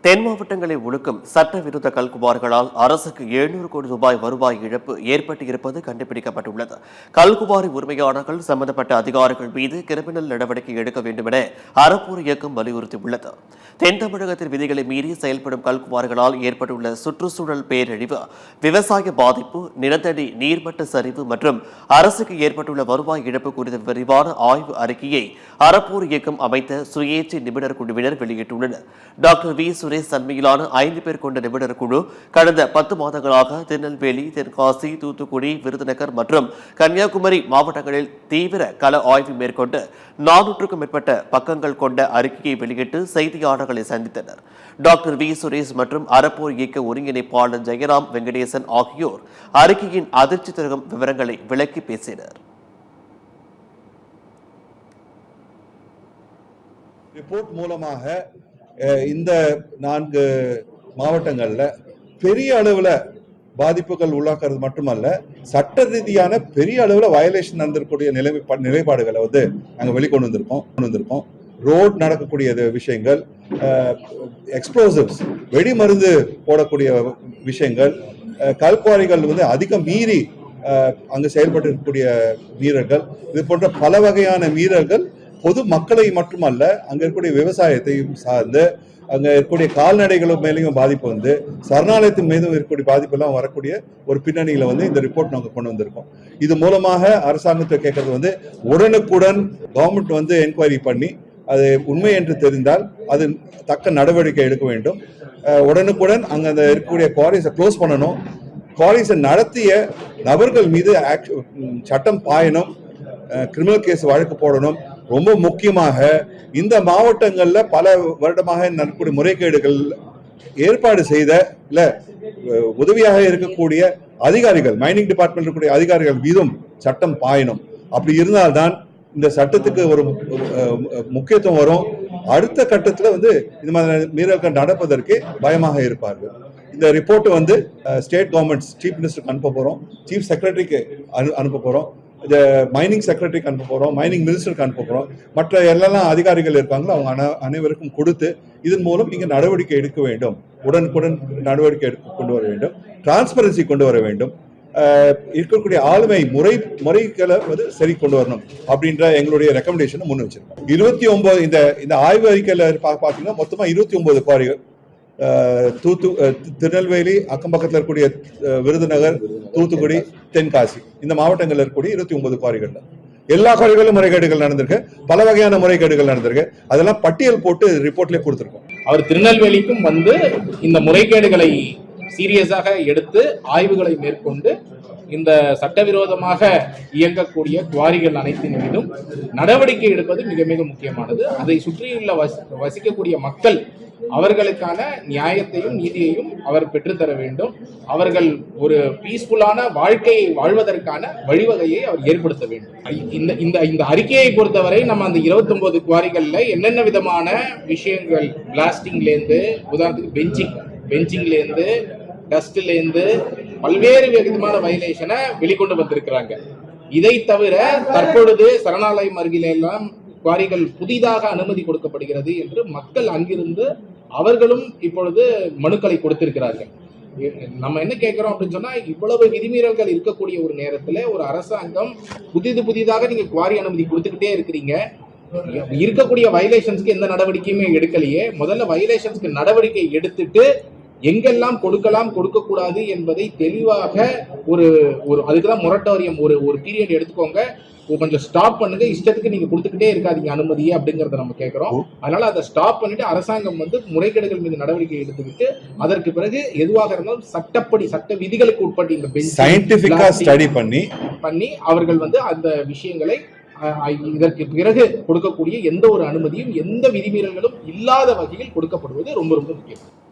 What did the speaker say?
தென் மாவட்டங்களை ஒழுக்கும் சட்டவிரோத கல்குவாரிகளால் அரசுக்கு 700 கோடி ரூபாய் வருவாய் இழப்பு ஏற்பட்டு இருப்பது கண்டுபிடிக்கப்பட்டுள்ளது. கல்குவாரி உரிமையாளர்கள் சம்பந்தப்பட்ட அதிகாரிகள் மீது கிரிமினல் நடவடிக்கை எடுக்க வேண்டும் என அறப்போர் இயக்கம் வலியுறுத்தியுள்ளது. தென் தமிழகத்தில் விதிகளை மீறி செயல்படும் கல்குவாரிகளால் ஏற்பட்டுள்ள சுற்றுச்சூழல் பேரழிவு, விவசாய பாதிப்பு, நிலத்தடி நீர்மட்ட சரிவு மற்றும் அரசுக்கு ஏற்பட்டுள்ள வருவாய் இழப்பு குறித்த விரிவான ஆய்வு அறிக்கையை அறப்போர் இயக்கம் அமைத்த சுயேட்சை நிபுணர் குழுவினர் வெளியிட்டுள்ளனர். டாக்டர் வி சுரேஷ் தலைமையிலான 5 பேர் கொண்ட நிபுணர் குழு கடந்த 10 மாதங்களாக திருநெல்வேலி, தென்காசி, தூத்துக்குடி, விருதுநகர் மற்றும் கன்னியாகுமரி மாவட்டங்களில் தீவிர கள ஆய்வு மேற்கொண்டு 400க்கும் மேற்பட்ட பக்கங்கள் கொண்ட அறிக்கையை வெளியிட்டு செய்தியாளர்களை சந்தித்தனர். டாக்டர் வி சுரேஷ் மற்றும் அறப்போர் இயக்க ஒருங்கிணைப்பாளர் ஜெயராம் வெங்கடேசன் ஆகியோர் அறிக்கையின் அதிர்ச்சி தரும் விவரங்களை விளக்கி பேசினர். ரிப்போர்ட் மூலமாக இந்த 4 மாவட்டங்கள்ல பெரிய அளவுல பாதிப்புகள் உள்ளாக்குறது மட்டுமல்ல, சட்ட ரீதியான பெரிய அளவுல வயலேஷன் நடந்திருக்கக்கூடிய நிலைப்பாடுகளை நாங்கள் வெளிக்கொண்டு வந்திருக்கோம். ரோட் நடக்கக்கூடிய விஷயங்கள், எக்ஸ்ப்ளோசிவ்ஸ், வெடிமருந்து போடக்கூடிய விஷயங்கள், கல்குவாரிகள் அதிகம் மீறி அங்கு செயல்பட்டு இருக்கக்கூடிய மீறல்கள், இது போன்ற பல வகையான மீறல்கள் பொது மக்களை மட்டுமல்ல, அங்க இருக்கக்கூடிய விவசாயத்தையும் சார்ந்து, அங்க இருக்கக்கூடிய கால்நடைகளும் மேலேயும் பாதிப்பு சரணாலயத்தின் மீதும் இருக்கக்கூடிய பாதிப்பு எல்லாம் வரக்கூடிய ஒரு பின்னணியில இந்த ரிப்போர்ட் நாங்க கொண்டு வந்திருக்கோம். இது மூலமாக அரசாங்கத்தை கேட்கறது உடனுக்குடன் கவர்மெண்ட் என்கொயரி பண்ணி அது உண்மை என்று தெரிந்தால் அது தக்க நடவடிக்கை எடுக்க வேண்டும். உடனுக்குடன் அங்க அந்த இருக்கக்கூடிய குவாரிஸை க்ளோஸ் பண்ணணும். குவாரிஸை நடத்திய நபர்கள் மீது சட்டம் பாயணும், கிரிமினல் கேஸ் வழக்கு போடணும். ரொம்ப முக்கியமாக இந்த மாவட்டங்கள்ல பல வருடமாக நடக்கக்கூடிய முறைகேடுகள் ஏற்பாடு செய்த உதவியாக இருக்கக்கூடிய அதிகாரிகள், மைனிங் டிபார்ட்மெண்ட் இருக்கக்கூடிய அதிகாரிகள் மீதும் சட்டம் பாயணும். அப்படி இருந்தால்தான் இந்த சட்டத்துக்கு ஒரு முக்கியத்துவம் வரும். அடுத்த கட்டத்துல இந்த மாதிரி மீறல்கள் நடப்பதற்கு பயமாக இருப்பார்கள். இந்த ரிப்போர்ட் ஸ்டேட் கவர்மெண்ட் சீஃப் மினிஸ்டருக்கு அனுப்ப போறோம், சீஃப் செக்ரட்டரிக்கு அனுப்ப போறோம், மைனிங் செக்ரட்டரிக்கு அனுப்ப போறோம், மைனிங் மினிஸ்டருக்கு அனுப்ப போறோம். மற்ற எல்லாம் அதிகாரிகள் இருக்காங்களோ அவங்க அனைவருக்கும் கொடுத்து இதன் மூலம் நீங்க நடவடிக்கை எடுக்க வேண்டும். உடனுக்குடன் நடவடிக்கை கொண்டு வர வேண்டும், டிரான்ஸ்பரன்சி கொண்டு வர வேண்டும், இருக்கக்கூடிய ஆளுமை முறைகளை சரி கொண்டு வரணும் அப்படின்ற எங்களுடைய ரெக்கமெண்டேஷன் முன் வச்சிருக்கோம். 29 இந்த ஆய்வு அறிக்கையில பாத்தீங்கன்னா மொத்தமா 29 குவாரிகள் திருநெல்வேலி, அக்கம் பக்கத்தில் இருக்கக்கூடிய விருதுநகர், தூத்துக்குடி, தென்காசி இந்த மாவட்டங்கள்ல இருக்கக்கூடிய 29 குவாரிகள். எல்லா குவாரிகளும் முறைகேடுகள் நடந்திருக்கு, பல வகையான முறைகேடுகள் நடந்திருக்கு. அதெல்லாம் பட்டியல் போட்டு ரிப்போர்ட்லயே கொடுத்திருக்கோம். அவர் திருநெல்வேலிக்கும் இந்த முறைகேடுகளை சீரியஸாக எடுத்து ஆய்வுகளை மேற்கொண்டு இந்த சட்டவிரோதமாக இயங்கக்கூடிய குவாரிகள் அனைத்தின் மீதும் நடவடிக்கை எடுப்பது மிக மிக முக்கியமானது. அதை சுற்றியுள்ள வசிக்கக்கூடிய மக்கள் அவர்களுக்கான நியாயத்தையும் நீதியையும் அவர் பெற்றுத்தர வேண்டும். அவர்கள் ஒரு பீஸ்ஃபுல்லான வாழ்க்கையை வாழ்வதற்கான வழிவகையை அவர் ஏற்படுத்த வேண்டும். இந்த அறிக்கையை பொறுத்தவரை நம்ம அந்த 29 குவாரிகள்ல என்னென்ன விதமான விஷயங்கள், பிளாஸ்டிங்லேருந்து, உதாரணத்துக்கு பெஞ்சிங்லேருந்து, டஸ்ட்லேருந்து பல்வேறு விதமான வயலேஷனை வெளிக்கொண்டு வந்திருக்கிறாங்க. இதை தவிர தற்பொழுது சரணாலயம் அருகிலெல்லாம் குவாரிகள் புதிதாக அனுமதி கொடுக்கப்படுகிறது என்று மக்கள் அங்கிருந்து அவர்களும் இப்பொழுது மனுக்களை கொடுத்திருக்கிறார்கள். நம்ம என்ன கேட்கிறோம் அப்படின்னு சொன்னா, இவ்வளவு விதிமீறல்கள் இருக்கக்கூடிய ஒரு நேரத்துல ஒரு அரசாங்கம் புதிதாக நீங்க குவாரி அனுமதி கொடுத்துக்கிட்டே இருக்கிறீங்க. இருக்கக்கூடிய வயலேஷன்ஸ்க்கு எந்த நடவடிக்கையுமே எடுக்கலையே. முதல்ல வயலேஷன்ஸ்க்கு நடவடிக்கை எடுத்துட்டு எங்கெல்லாம் கொடுக்கலாம், கொடுக்கக்கூடாது என்பதை தெளிவாக ஒரு அதுக்குதான் மொரட்டோரியம், ஒரு பீரியட் எடுத்துக்கோங்க, கொஞ்சம் ஸ்டாப் பண்ணுங்க. இஷ்டத்துக்கு நீங்க கொடுத்துக்கிட்டே இருக்காதீங்க அனுமதியை அப்படிங்கறத நம்ம கேட்கிறோம். அதனால அதை ஸ்டாப் பண்ணிட்டு அரசாங்கம் முறைகேடுகள் மீது நடவடிக்கை எடுத்துக்கிட்டு அதற்கு பிறகு எதுவாக இருந்தாலும் சட்ட விதிகளுக்கு உட்பட்டு இந்த சயின்டிபிக்கா ஸ்டடி பண்ணி அவர்கள் அந்த விஷயங்களை இதற்கு பிறகு கொடுக்கக்கூடிய எந்த ஒரு அனுமதியும் எந்த விதிமீறல்களும் இல்லாத வகையில் கொடுக்கப்படுவது ரொம்ப ரொம்ப முக்கியம்.